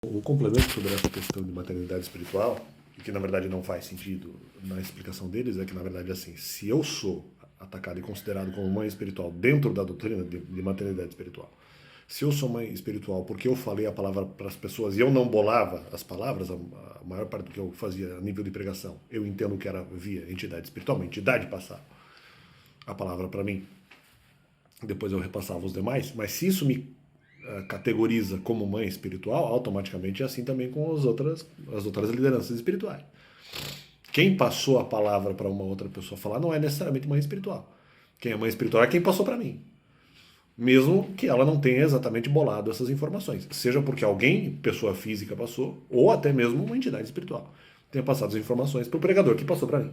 O complemento sobre essa questão de maternidade espiritual, e que na verdade não faz sentido na explicação deles, é que na verdade assim, se eu sou atacado e considerado como mãe espiritual dentro da doutrina de maternidade espiritual, se eu sou mãe espiritual porque eu falei a palavra para as pessoas e eu não bolava as palavras, a maior parte do que eu fazia a nível de pregação, eu entendo que era via entidade espiritual, uma entidade passar a palavra para mim, depois eu repassava os demais, mas se isso me categoriza como mãe espiritual, automaticamente é assim também com as outras lideranças espirituais. Quem passou a palavra para uma outra pessoa falar não é necessariamente mãe espiritual. Quem é mãe espiritual é quem passou para mim. Mesmo que ela não tenha exatamente bolado essas informações. Seja porque alguém, pessoa física, passou, ou até mesmo uma entidade espiritual tenha passado as informações para o pregador que passou para mim.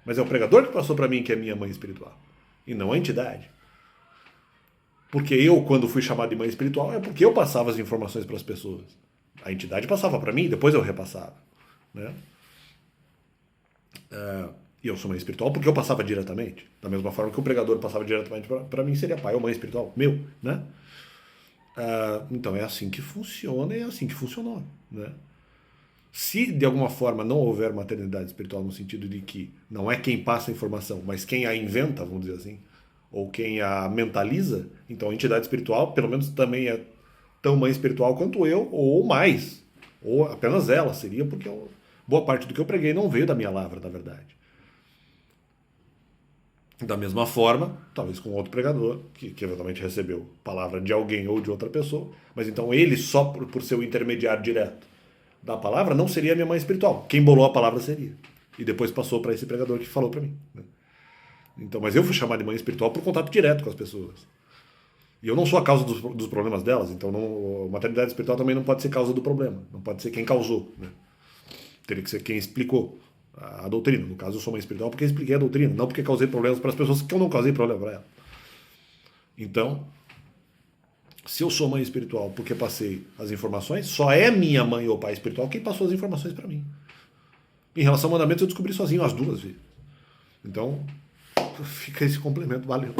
Mas é o pregador que passou para mim que é minha mãe espiritual. E não a entidade. Porque eu, quando fui chamado de mãe espiritual, é porque eu passava as informações para as pessoas. A entidade passava para mim, depois eu repassava. Né? E eu sou mãe espiritual porque eu passava diretamente. Da mesma forma que o pregador passava diretamente para mim, seria pai ou mãe espiritual meu. Né? Então é assim que funciona e é assim que funcionou. Né? Se de alguma forma não houver maternidade espiritual no sentido de que não é quem passa a informação, mas quem a inventa, vamos dizer assim, ou quem a mentaliza, então a entidade espiritual, pelo menos também é tão mãe espiritual quanto eu, ou mais. Ou apenas ela seria, porque boa parte do que eu preguei não veio da minha lavra, na verdade. Da mesma forma, talvez com outro pregador, que eventualmente recebeu palavra de alguém ou de outra pessoa, mas então ele, só por ser o intermediário direto da palavra, não seria a minha mãe espiritual. Quem bolou a palavra seria. E depois passou para esse pregador que falou para mim. Né? Então, mas eu fui chamado de mãe espiritual por contato direto com as pessoas. E eu não sou a causa dos problemas delas, então a maternidade espiritual também não pode ser causa do problema. Não pode ser quem causou. Né? Teria que ser quem explicou a doutrina. No caso, eu sou mãe espiritual porque expliquei a doutrina, não porque causei problemas para as pessoas que eu não causei problema para elas. Então, se eu sou mãe espiritual porque passei as informações, só é minha mãe ou pai espiritual quem passou as informações para mim. Em relação ao mandamento, eu descobri sozinho as duas vezes. Então, fica esse complemento, valeu.